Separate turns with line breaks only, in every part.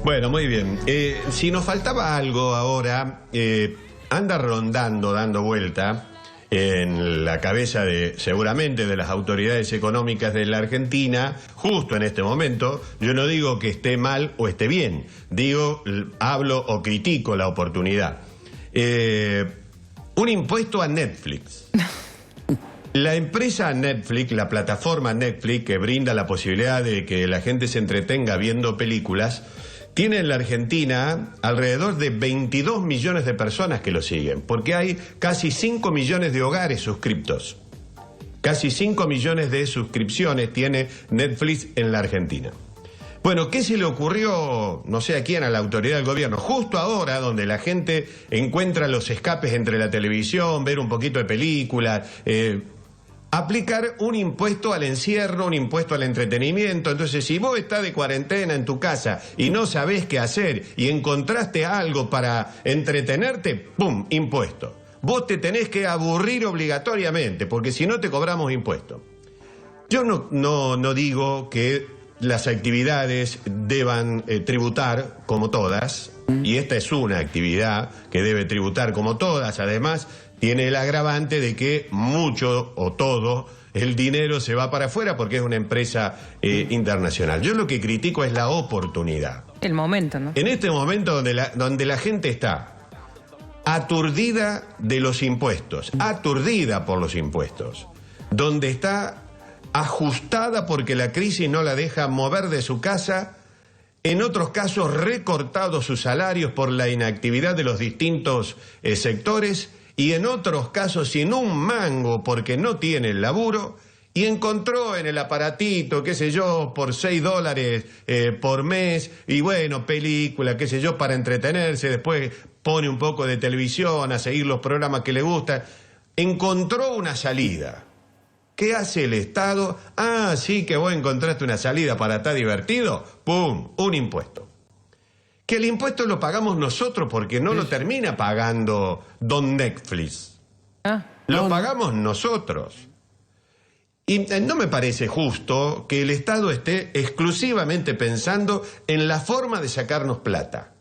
Bueno, muy bien. Si nos faltaba algo ahora, anda rondando, dando vuelta en la cabeza de, seguramente, de las autoridades económicas de la Argentina, justo en este momento. Yo no digo que esté mal o esté bien, digo, hablo o critico la oportunidad. Un impuesto a Netflix. La empresa Netflix, la plataforma Netflix, que brinda la posibilidad de que la gente se entretenga viendo películas, tiene en la Argentina alrededor de 22 millones de personas que lo siguen, porque hay casi 5 millones de hogares suscriptos. Casi 5 millones de suscripciones tiene Netflix en la Argentina. Bueno, ¿qué se le ocurrió, no sé a quién, a la autoridad del gobierno? Justo ahora, donde la gente encuentra los escapes entre la televisión, ver un poquito de películas, aplicar un impuesto al encierro, un impuesto al entretenimiento. Entonces, si vos estás de cuarentena en tu casa y no sabés qué hacer y encontraste algo para entretenerte, ¡pum!, impuesto. Vos te tenés que aburrir obligatoriamente, porque si no te cobramos impuesto. Yo no digo que las actividades deban tributar como todas, y esta es una actividad que debe tributar como todas. Además, tiene el agravante de que mucho o todo el dinero se va para afuera porque es una empresa internacional. Yo lo que critico es la oportunidad.
El momento, ¿no?
En este momento donde la gente está aturdida de los impuestos, aturdida por los impuestos, donde está ajustada porque la crisis no la deja mover de su casa, en otros casos recortado sus salarios por la inactividad de los distintos sectores, y en otros casos sin un mango porque no tiene el laburo, y encontró en el aparatito, qué sé yo, por $6 por mes, y bueno, película, qué sé yo, para entretenerse, después pone un poco de televisión a seguir los programas que le gustan. Encontró una salida. ¿Qué hace el Estado? Ah, sí, que vos encontraste una salida para estar divertido. ¡Pum! Un impuesto. Que el impuesto lo pagamos nosotros porque no lo termina pagando don Netflix. Lo pagamos nosotros. Y no me parece justo que el Estado esté exclusivamente pensando en la forma de sacarnos plata.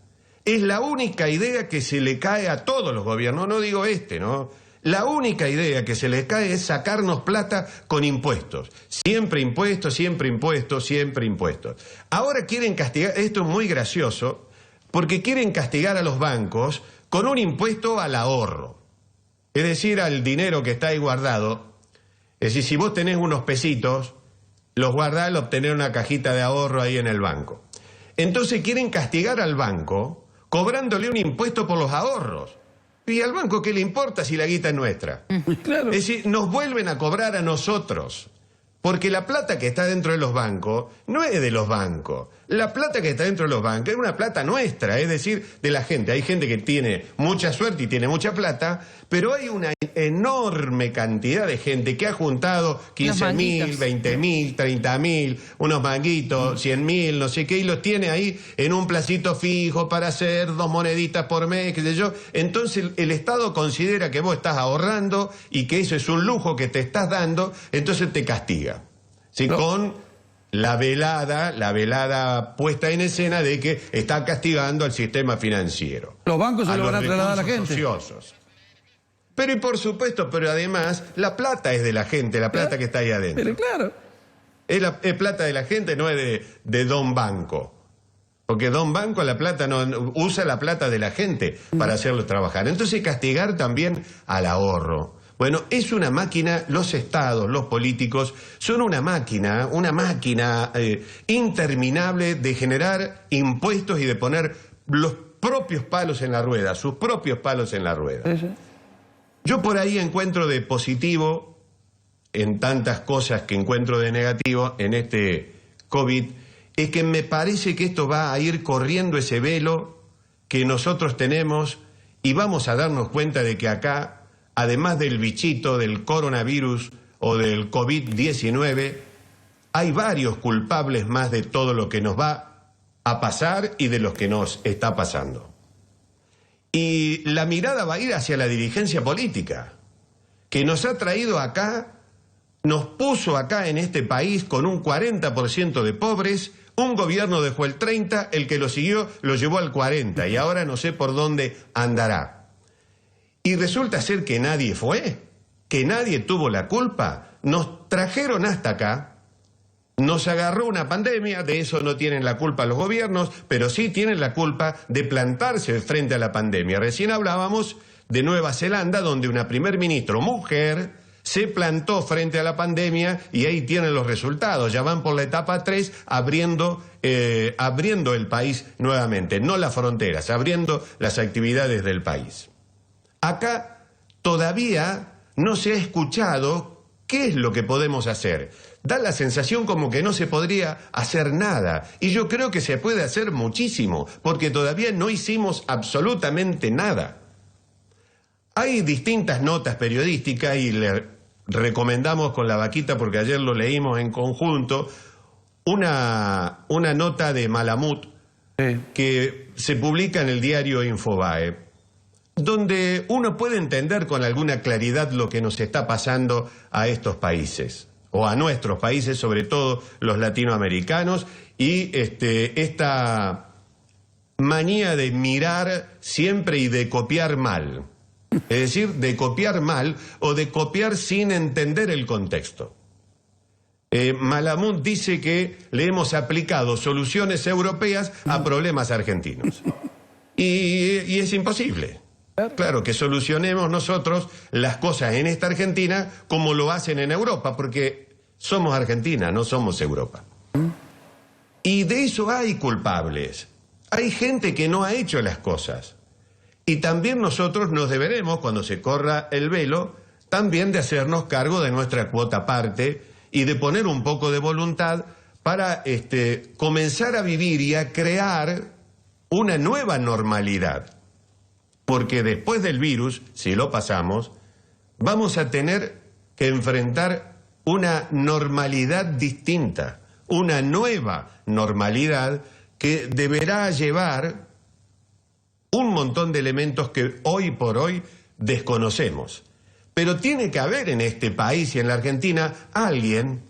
Es la única idea que se le cae a todos los gobiernos, no digo este, ¿no? La única idea que se les cae es sacarnos plata con impuestos. Siempre impuestos, siempre impuestos, siempre impuestos. Ahora quieren castigar, esto es muy gracioso, porque quieren castigar a los bancos con un impuesto al ahorro. Es decir, al dinero que está ahí guardado. Es decir, si vos tenés unos pesitos, los guardás al obtener una cajita de ahorro ahí en el banco. Entonces quieren castigar al banco cobrándole un impuesto por los ahorros. ¿Y al banco qué le importa si la guita es nuestra? Claro. Es decir, nos vuelven a cobrar a nosotros. Porque la plata que está dentro de los bancos no es de los bancos. La plata que está dentro de los bancos es una plata nuestra, es decir, de la gente. Hay gente que tiene mucha suerte y tiene mucha plata, pero hay una enorme cantidad de gente que ha juntado 15.000, 20.000, 30.000, unos manguitos, 100.000, no sé qué, y los tiene ahí en un placito fijo para hacer 2 moneditas por mes, qué sé yo. Entonces el Estado considera que vos estás ahorrando y que eso es un lujo que te estás dando, entonces te castiga. ¿Sí? No. Con la velada puesta en escena de que está castigando al sistema financiero.
Los bancos se lo van a trasladar a la gente.
Ociosos. Pero y por supuesto, pero además, la plata es de la gente, la plata que está ahí adentro.
Pero claro.
Es plata de la gente, no es de Don Banco. Porque Don Banco la plata no usa la plata de la gente para hacerlos trabajar. Entonces castigar también al ahorro. Bueno, es una máquina, los estados, los políticos, son una máquina interminable de generar impuestos y de poner los propios palos en la rueda, sus propios palos en la rueda. Yo por ahí encuentro de positivo, en tantas cosas que encuentro de negativo en este COVID, es que me parece que esto va a ir corriendo ese velo que nosotros tenemos y vamos a darnos cuenta de que acá, además del bichito, del coronavirus o del COVID-19, hay varios culpables más de todo lo que nos va a pasar y de lo que nos está pasando. Y la mirada va a ir hacia la dirigencia política, que nos ha traído acá, nos puso acá en este país con un 40% de pobres, Un gobierno dejó el 30, el que lo siguió lo llevó al 40 y ahora no sé por dónde andará. Y resulta ser que nadie fue, que nadie tuvo la culpa. Nos trajeron hasta acá, nos agarró una pandemia, de eso no tienen la culpa los gobiernos, pero sí tienen la culpa de plantarse frente a la pandemia. Recién hablábamos de Nueva Zelanda, donde una primer ministro mujer se plantó frente a la pandemia y ahí tienen los resultados. Ya van por la etapa 3 abriendo el país nuevamente, no las fronteras, abriendo las actividades del país. Acá todavía no se ha escuchado qué es lo que podemos hacer. Da la sensación como que no se podría hacer nada. Y yo creo que se puede hacer muchísimo, porque todavía no hicimos absolutamente nada. Hay distintas notas periodísticas y le recomendamos con la vaquita, porque ayer lo leímos en conjunto, una nota de Malamud que se publica en el diario Infobae, donde uno puede entender con alguna claridad lo que nos está pasando a estos países, o a nuestros países, sobre todo los latinoamericanos, y esta manía de mirar siempre y de copiar mal. Es decir, de copiar mal o de copiar sin entender el contexto. Malamud dice que le hemos aplicado soluciones europeas a problemas argentinos. Y es imposible. Claro, que solucionemos nosotros las cosas en esta Argentina como lo hacen en Europa, porque somos Argentina, no somos Europa. Y de eso hay culpables. Hay gente que no ha hecho las cosas. Y también nosotros nos deberemos, cuando se corra el velo, también de hacernos cargo de nuestra cuota parte y de poner un poco de voluntad para comenzar a vivir y a crear una nueva normalidad. Porque después del virus, si lo pasamos, vamos a tener que enfrentar una normalidad distinta, una nueva normalidad que deberá llevar un montón de elementos que hoy por hoy desconocemos. Pero tiene que haber en este país y en la Argentina alguien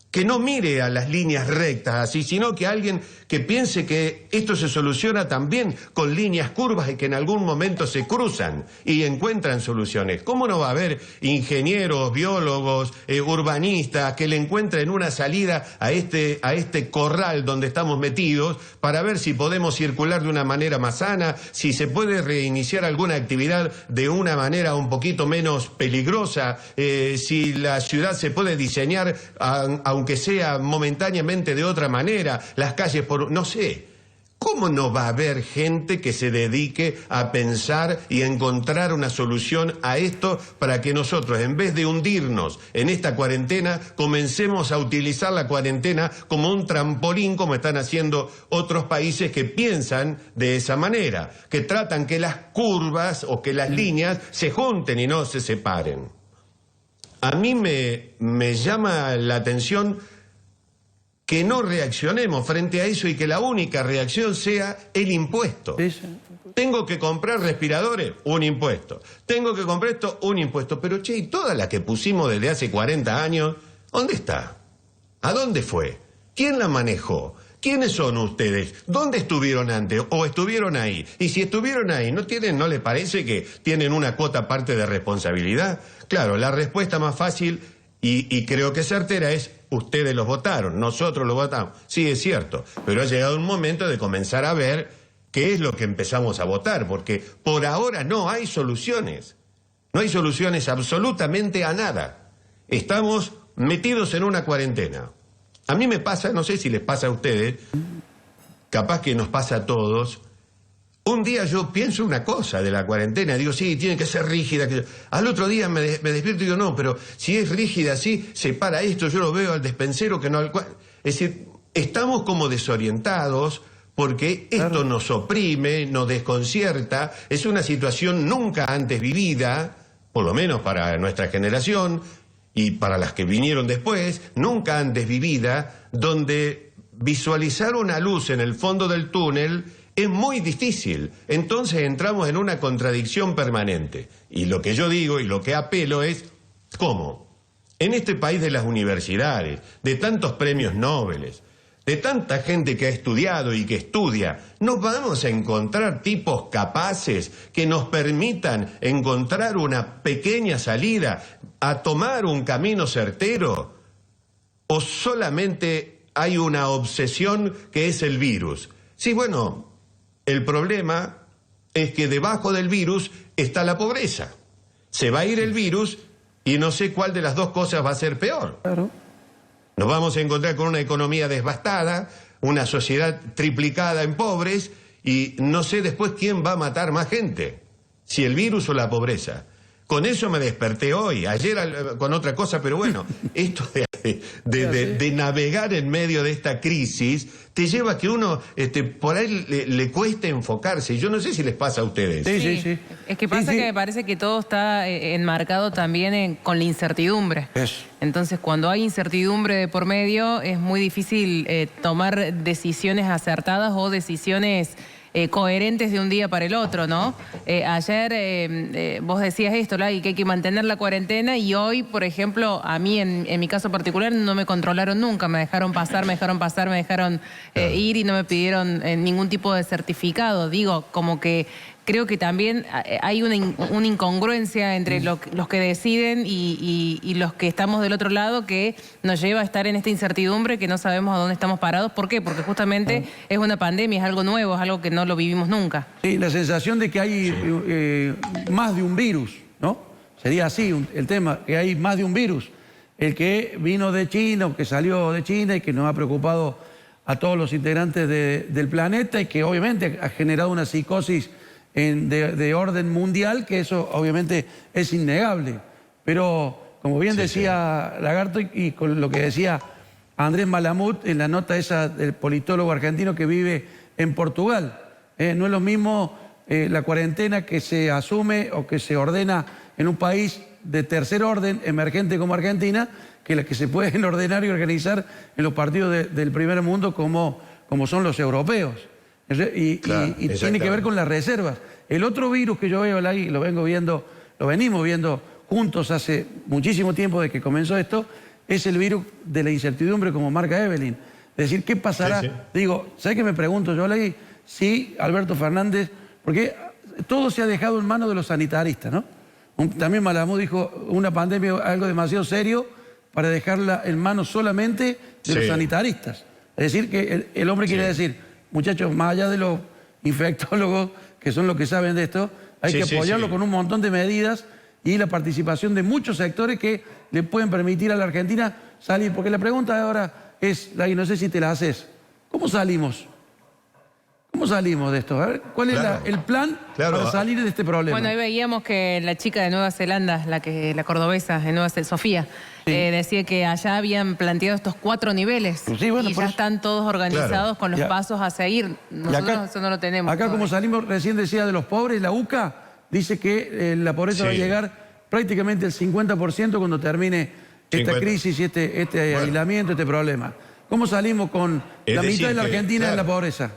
que no mire a las líneas rectas así, sino que alguien que piense que esto se soluciona también con líneas curvas y que en algún momento se cruzan y encuentran soluciones. ¿Cómo no va a haber ingenieros, biólogos, urbanistas que le encuentren una salida a este corral donde estamos metidos para ver si podemos circular de una manera más sana, si se puede reiniciar alguna actividad de una manera un poquito menos peligrosa, si la ciudad se puede diseñar aunque sea momentáneamente de otra manera, las calles no sé. ¿Cómo no va a haber gente que se dedique a pensar y a encontrar una solución a esto para que nosotros, en vez de hundirnos en esta cuarentena, comencemos a utilizar la cuarentena como un trampolín, como están haciendo otros países que piensan de esa manera, que tratan que las curvas o que las líneas se junten y no se separen? A mí me llama la atención que no reaccionemos frente a eso y que la única reacción sea el impuesto. Tengo que comprar respiradores, un impuesto. Tengo que comprar esto, un impuesto. Pero che, ¿y toda la que pusimos desde hace 40 años, dónde está? ¿A dónde fue? ¿Quién la manejó? ¿Quiénes son ustedes? ¿Dónde estuvieron antes? ¿O estuvieron ahí? Y si estuvieron ahí, ¿no les parece que tienen una cuota parte de responsabilidad? Claro, la respuesta más fácil y creo que certera es: ustedes los votaron, nosotros los votamos. Sí, es cierto, pero ha llegado un momento de comenzar a ver qué es lo que empezamos a votar, porque por ahora no hay soluciones. No hay soluciones absolutamente a nada. Estamos metidos en una cuarentena. A mí me pasa, no sé si les pasa a ustedes, capaz que nos pasa a todos. Un día yo pienso una cosa de la cuarentena, digo, sí, tiene que ser rígida. Al otro día me despierto y digo, no, pero si es rígida así, se para esto, yo lo veo al despensero que no al cual. Es decir, estamos como desorientados porque esto nos oprime, nos desconcierta, es una situación nunca antes vivida, por lo menos para nuestra generación, y para las que vinieron después, nunca antes vivida, donde visualizar una luz en el fondo del túnel es muy difícil. Entonces entramos en una contradicción permanente. Y lo que yo digo y lo que apelo es, ¿cómo? En este país de las universidades, de tantos premios Nobel, de tanta gente que ha estudiado y que estudia, ¿no vamos a encontrar tipos capaces que nos permitan encontrar una pequeña salida, a tomar un camino certero? ¿O solamente hay una obsesión que es el virus? Sí, bueno, el problema es que debajo del virus está la pobreza. Se va a ir el virus y no sé cuál de las dos cosas va a ser peor.
Claro.
Nos vamos a encontrar con una economía devastada, una sociedad triplicada en pobres y no sé después quién va a matar más gente, si el virus o la pobreza. Con eso me desperté hoy, ayer con otra cosa, pero bueno, esto de navegar en medio de esta crisis te lleva a que uno por ahí le cueste enfocarse. Yo no sé si les pasa a ustedes.
Sí.
Es que pasa que me parece que todo está enmarcado también con la incertidumbre.
Eso.
Entonces, cuando hay incertidumbre de por medio, es muy difícil tomar decisiones acertadas o decisiones coherentes de un día para el otro, ¿no? Ayer vos decías esto, Lagui, que hay que mantener la cuarentena, y hoy, por ejemplo, a mí en mi caso particular no me controlaron nunca, me dejaron pasar, me dejaron ir y no me pidieron ningún tipo de certificado. Digo, como que creo que también hay una incongruencia entre los que deciden y los que estamos del otro lado, que nos lleva a estar en esta incertidumbre, que no sabemos a dónde estamos parados. ¿Por qué? Porque justamente es una pandemia, es algo nuevo, es algo que no lo vivimos nunca.
Sí, la sensación de que hay más de un virus, ¿no? Sería así el tema, que hay más de un virus. El que vino de China, o que salió de China y que nos ha preocupado a todos los integrantes del planeta, y que obviamente ha generado una psicosis de orden mundial, que eso obviamente es innegable. Pero como bien decía Lagarto, y con lo que decía Andrés Malamud en la nota esa del politólogo argentino que vive en Portugal, no es lo mismo la cuarentena que se asume o que se ordena en un país de tercer orden, emergente como Argentina, que la que se pueden ordenar y organizar en los partidos del primer mundo como son los europeos. Y tiene que ver con las reservas. El otro virus que yo veo, y lo venimos viendo juntos hace muchísimo tiempo de que comenzó esto, es el virus de la incertidumbre, como marca Evelyn. Es decir, ¿qué pasará? Digo, ¿sabes qué me pregunto yo, Lagui? Sí, Alberto Fernández, porque todo se ha dejado en manos de los sanitaristas, ¿no? También Malamud dijo, una pandemia es algo demasiado serio para dejarla en manos solamente de los sanitaristas. Es decir, que el hombre quiere decir, muchachos, más allá de los infectólogos, que son los que saben de esto, hay que apoyarlo con un montón de medidas y la participación de muchos sectores que le pueden permitir a la Argentina salir. Porque la pregunta ahora es, Lagui, no sé si te la haces, ¿cómo salimos? ¿Cómo salimos de esto? A ver, ¿cuál es el plan para salir de este problema?
Bueno, hoy veíamos que la chica de Nueva Zelanda, la cordobesa de Nueva Zelanda, Sofía, decía que allá habían planteado estos 4 niveles y ya están todos organizados con los pasos a seguir. Nosotros eso no lo tenemos.
Acá como salimos, recién decía, de los pobres, la UCA dice que la pobreza va a llegar prácticamente al 50% cuando termine esta crisis y este aislamiento, este problema. ¿Cómo salimos con la mitad de la Argentina en la pobreza?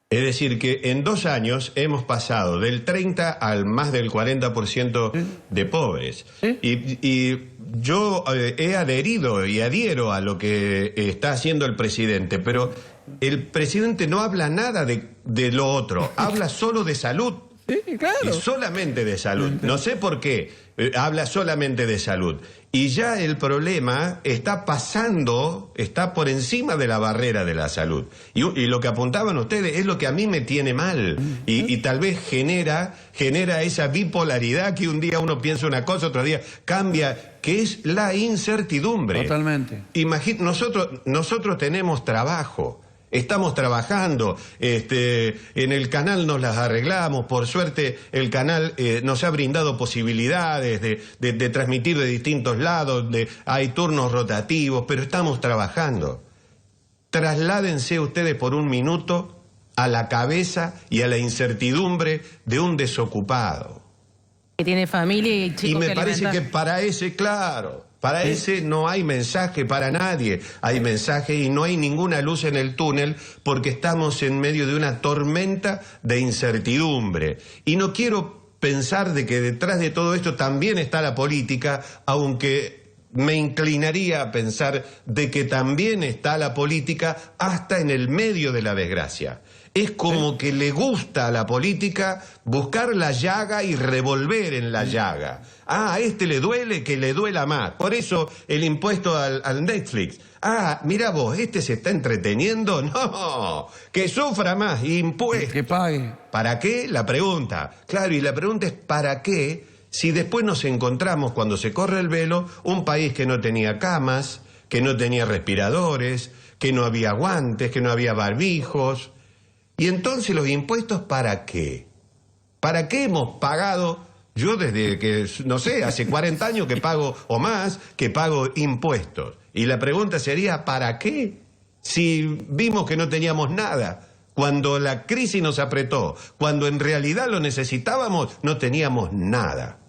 Es decir, que en 2 años hemos pasado del 30 al más del 40% de pobres. Y yo he adherido y adhiero a lo que está haciendo el presidente, pero el presidente no habla nada de lo otro, habla solo de salud.
Sí, claro.
Y solamente de salud. No sé por qué habla solamente de salud. Y ya el problema está pasando, está por encima de la barrera de la salud. Y lo que apuntaban ustedes es lo que a mí me tiene mal. Y tal vez genera esa bipolaridad que un día uno piensa una cosa, otro día cambia, que es la incertidumbre.
Totalmente.
Nosotros tenemos trabajo. Estamos trabajando, en el canal nos las arreglamos, por suerte el canal nos ha brindado posibilidades de transmitir de distintos lados, hay turnos rotativos, pero estamos trabajando. Trasládense ustedes por un minuto a la cabeza y a la incertidumbre de un desocupado.
Que tiene familia y chicos que alimentar.
Y me parece que para ese, para ese no hay mensaje para nadie. Hay mensaje y no hay ninguna luz en el túnel porque estamos en medio de una tormenta de incertidumbre. Y no quiero pensar de que detrás de todo esto también está la política, aunque me inclinaría a pensar de que también está la política hasta en el medio de la desgracia. Es como que le gusta a la política buscar la llaga y revolver en la llaga. Ah, a este le duele, que le duela más. Por eso el impuesto al Netflix. Ah, mira vos, este se está entreteniendo. No, que sufra más, impuestos.
Que pague.
¿Para qué? La pregunta. Claro, y la pregunta es ¿para qué? Si después nos encontramos, cuando se corre el velo, un país que no tenía camas, que no tenía respiradores, que no había guantes, que no había barbijos. Y entonces los impuestos, ¿para qué? ¿Para qué hemos pagado? Yo desde que, no sé, hace 40 años que pago, o más, que pago impuestos. Y la pregunta sería, ¿para qué? Si vimos que no teníamos nada. Cuando la crisis nos apretó, cuando en realidad lo necesitábamos, no teníamos nada.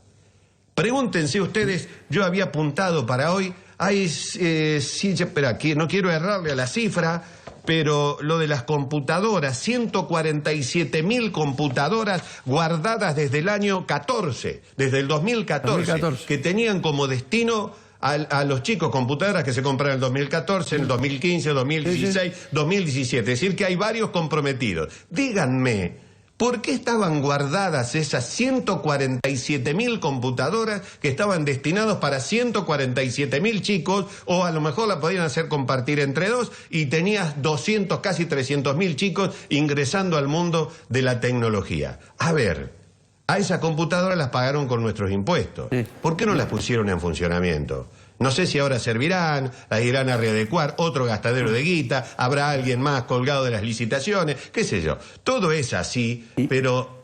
Pregúntense ustedes, yo había apuntado para hoy, espera, aquí no quiero errarle a la cifra, pero lo de las computadoras, 147.000 computadoras guardadas desde el año 14, desde el 2014, que tenían como destino a los chicos computadoras que se compraron en el 2014, en el 2015, 2016, 2017. Es decir, que hay varios comprometidos. Díganme, ¿por qué estaban guardadas esas 147.000 computadoras que estaban destinadas para 147.000 chicos? O a lo mejor la podían hacer compartir entre dos y tenías 200, casi 300.000 chicos ingresando al mundo de la tecnología. A ver, a esas computadoras las pagaron con nuestros impuestos. ¿Por qué no las pusieron en funcionamiento? No sé si ahora servirán, las irán a readecuar, otro gastadero de guita, habrá alguien más colgado de las licitaciones, qué sé yo. Todo es así, pero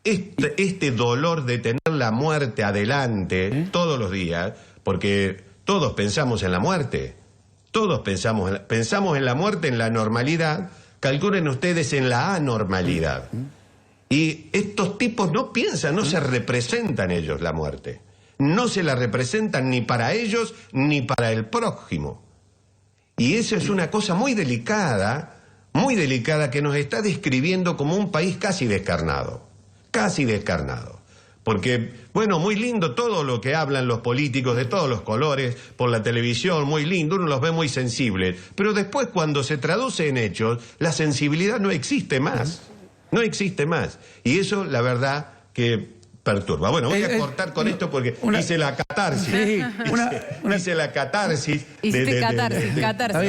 este dolor de tener la muerte adelante todos los días, porque todos pensamos en la muerte, todos pensamos en la muerte, en la normalidad, calculen ustedes en la anormalidad. Y estos tipos no piensan, no se representan ellos la muerte. No se la representan ni para ellos ni para el prójimo. Y eso es una cosa muy delicada que nos está describiendo como un país casi descarnado. Casi descarnado. Porque, bueno, muy lindo todo lo que hablan los políticos de todos los colores, por la televisión, muy lindo, uno los ve muy sensibles. Pero después, cuando se traduce en hechos, la sensibilidad no existe más. No existe más. Y eso, la verdad, que perturba. Bueno, voy a cortar con esto porque hice la catarsis.
Sí,
hice la catarsis.
Hiciste catarsis. Está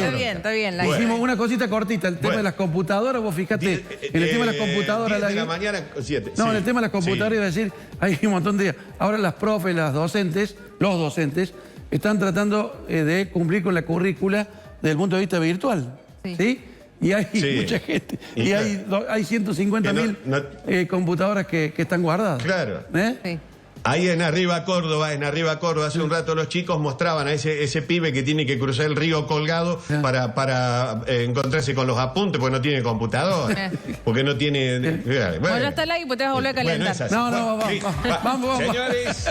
bien.
Bueno. Hicimos una cosita cortita, el tema de las computadoras, vos fijate, en el tema de las computadoras...
10 de la mañana, 7.
No, en el tema de las computadoras, iba a decir, hay un montón de... Ahora las profes, los docentes, están tratando de cumplir con la currícula desde el punto de vista virtual. ¿Sí? Y hay mucha gente. Y hay 150.000 computadoras que están guardadas.
Claro.
Sí.
Ahí en Arriba Córdoba, hace un rato los chicos mostraban a ese pibe que tiene que cruzar el río colgado para encontrarse con los apuntes, porque no tiene computador. Porque no tiene...
Bueno, ya está el like, pues te vas a volver a calentar.
No, vamos.
Señores...